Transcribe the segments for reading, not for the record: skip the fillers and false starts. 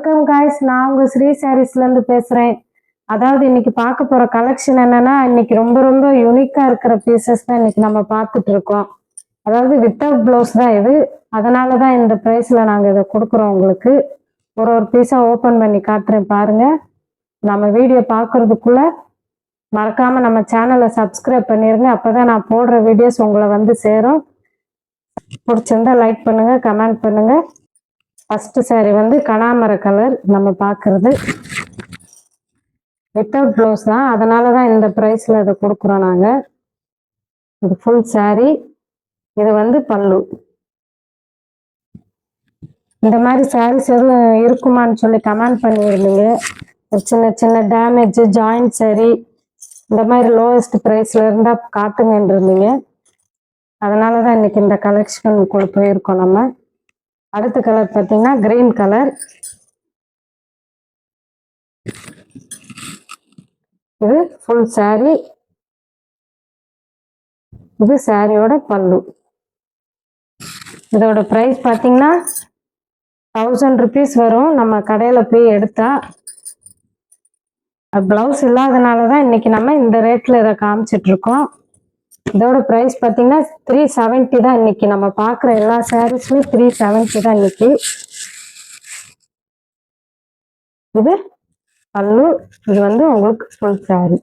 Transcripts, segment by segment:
வணக்கம் காய்ஸ், நான் உங்க ஸ்ரீ சாரீஸ்ல இருந்து பேசுறேன். அதாவது இன்னைக்கு பார்க்க போற கலெக்ஷன் என்னன்னா, இன்னைக்கு ரொம்ப ரொம்ப யூனிக்கா இருக்கிற பீசஸ் தான் இன்னைக்கு நம்ம பார்த்துட்டு இருக்கோம். அதாவது வித்தவுட் பிளவுஸ் தான் இது. அதனாலதான் இந்த பிரைஸ்ல நாங்க இதை கொடுக்குறோம் உங்களுக்கு. ஒரு ஒரு பீஸா ஓபன் பண்ணி காட்டுறேன் பாருங்க. நம்ம வீடியோ பார்க்கறதுக்குள்ள மறக்காம நம்ம சேனலை சப்ஸ்கிரைப் பண்ணிருங்க. அப்பதான் நான் போடுற வீடியோஸ் உங்களை வந்து சேரும். பிடிச்சிருந்தா லைக் பண்ணுங்க, கமெண்ட் பண்ணுங்க. ஃபர்ஸ்ட் சாரி வந்து கனாமர கலர் நம்ம பார்க்கறது. வித்தவுட் ப்ளவுஸ் தான், அதனால தான் இந்த ப்ரைஸில் இதை கொடுக்குறோம் நாங்கள். இது ஃபுல் சாரி. இது வந்து பல்லு. இந்த மாதிரி சாரீஸ் எதுவும் இருக்குமான்னு சொல்லி கமெண்ட் பண்ணியிருந்தீங்க. ஒரு சின்ன சின்ன டேமேஜ் ஜாயிண்ட் சாரி இந்த மாதிரி லோவஸ்ட் ப்ரைஸில் இருந்தால் காட்டுங்கன்னு இருந்தீங்க. அதனால தான் இன்னைக்கு இந்த கலெக்ஷன் போயிருக்கோம் நம்ம. அடுத்த கலர் பார்த்தீங்கன்னா கிரீன் கலர். இது ஃபுல் சாரி. இது சாரியோட பல்லு. இதோட ப்ரைஸ் பார்த்தீங்கன்னா 1000 rupees வரும். நம்ம கடையில் போய் எடுத்தா பிளவுஸ் இல்லாதனால தான் இன்னைக்கு நம்ம இந்த ரேட்ல இதை காமிச்சிட்டு இருக்கோம். இதோட ப்ரைஸ் பார்த்தீங்கன்னா 370 தான். இன்னைக்கு நம்ம பார்க்குற எல்லா சாரீஸுமே 370 தான் இன்னைக்கு. இது பல்லு. இது வந்து உங்களுக்கு ஃபுல் சாரி.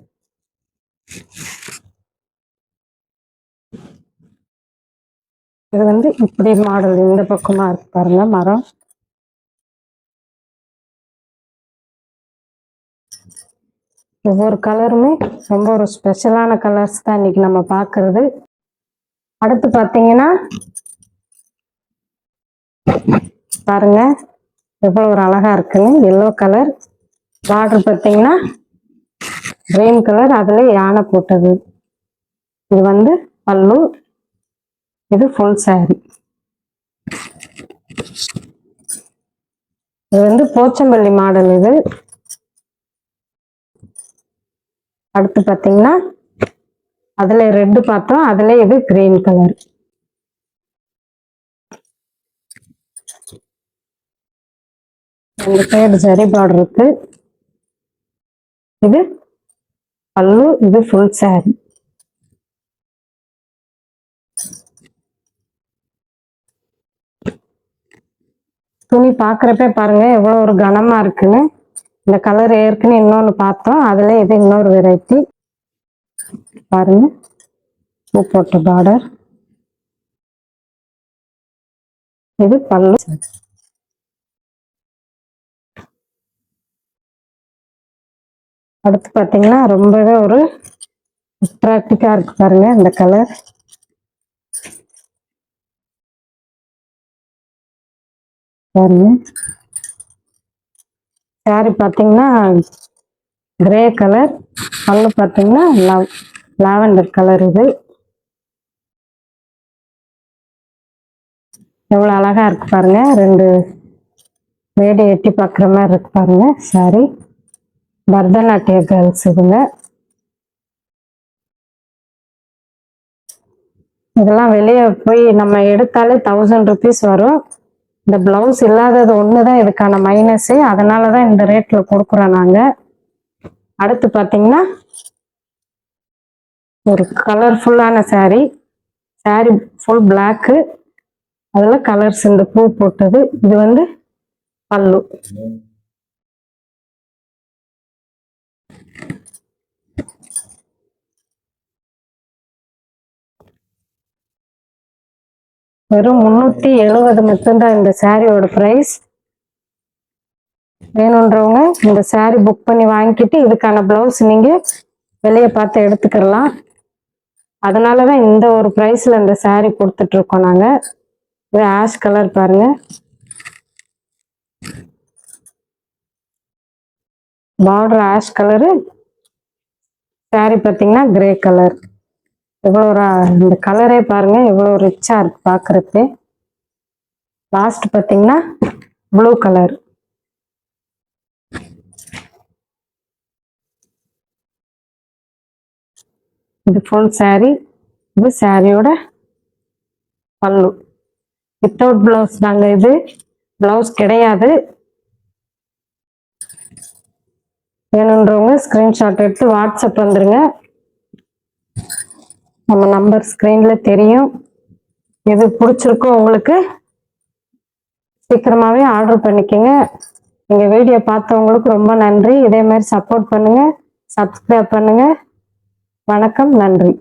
இது வந்து இப்படி மாடல் இந்த பக்கமா இருக்கு பாருங்க மரம். ஒவ்வொரு கலருமே ரொம்ப ஒரு ஸ்பெஷலான கலர்ஸ் தான் இன்னைக்கு நம்ம பார்க்கறது. அடுத்து பார்த்தீங்கன்னா பாருங்க எவ்வளோ ஒரு அழகா இருக்குன்னு. எல்லோ கலர் பார்டர் பார்த்தீங்கன்னா கிரீன் கலர், அதுல யானை போட்டது. இது வந்து பல்லு. இது ஃபுல் சாரி. இது வந்து போச்சம்பள்ளி மாடல். இது அடுத்து பார்த்தீங்கன்னா அதுல ரெட்டு பார்த்தோம், அதுல இது கிரீன் கலர். ரெண்டு சைடு சரி பார்டர் இருக்கு. இது பல்லு. இது ஃபுல் சாரி. துணி பார்க்குறப்ப பாருங்க எவ்வளோ ஒரு கனமா இருக்குன்னு. இந்த கலர் ஏற்கனவே இன்னொன்று பார்த்தோம், அதுல இது இன்னொரு வெரைட்டி. பாருங்க பூ போட்ட பார்டர். இது பல்லு. அடுத்து பார்த்தீங்கன்னா ரொம்பவே ஒரு அட்ராக்டிவா இருக்கு பாருங்க இந்த கலர். பாருங்க சாரி பார்த்தீங்கன்னா கிரே கலர். பல்லு பார்த்தீங்கன்னா லாவெண்டர் கலர். இது எவ்வளோ அழகா இருக்கு பாருங்க. ரெண்டு மேடை எட்டி பார்க்குற மாதிரி இருக்கு பாருங்க சாரி. பரதநாட்டிய கேர்ள்ஸ் இதுங்க. இதெல்லாம் வெளியே போய் நம்ம எடுத்தாலே 1000 rupees வரும். இந்த பிளவுஸ் இல்லாதது ஒண்ணுதான் இதுக்கான மைனஸே. அதனாலதான் இந்த ரேட்ல கொடுக்குறோம் நாங்க. அடுத்து பாத்தீங்கன்னா ஒரு கலர்ஃபுல்லான சாரி. சாரி ஃபுல் பிளாக்கு, அதுல கலர்ஸ் இந்த பூ போட்டது. இது வந்து பல்லு. வெறும் 370 மட்டும்தான் இந்த சாரியோட பிரைஸ். வேணுன்றவங்க இந்த சாரி புக் பண்ணி வாங்கிக்கிட்டு இதுக்கான பிளவுஸ் நீங்க வெளியே பார்த்து எடுத்துக்கலாம். அதனாலதான் இந்த ஒரு பிரைஸ்ல இந்த சாரி கொடுத்துட்டு இருக்கோம் நாங்க. இது ஆஷ் கலர் பாருங்க. Border ash colour. சாரி பார்த்தீங்கன்னா கிரே கலர். எவ்வளோ ஒரு இந்த கலரே பாருங்க எவ்வளோ ரிச்சா இருக்கு பார்க்கறதுக்கு. லாஸ்ட் பார்த்தீங்கன்னா ப்ளூ கலர். இது ஃபுல் சாரி. இது சாரியோட பல்லு. வித்தவுட் பிளவுஸ் தாங்க இது. பிளவுஸ் கிடையாது. வேணுன்றவங்க ஸ்கிரீன்ஷாட் எடுத்து வாட்ஸ்அப் வந்துருங்க. நம்ம நம்பர் ஸ்கிரீன்ல தெரியும். எது பிடிச்சிருக்கோ உங்களுக்கு சீக்கிரமாவே ஆர்டர் பண்ணிக்கோங்க. எங்க வீடியோ பார்த்தவங்களுக்கு ரொம்ப நன்றி. இதே மாதிரி சப்போர்ட் பண்ணுங்க, சப்ஸ்கிரைப் பண்ணுங்க. வணக்கம், நன்றி.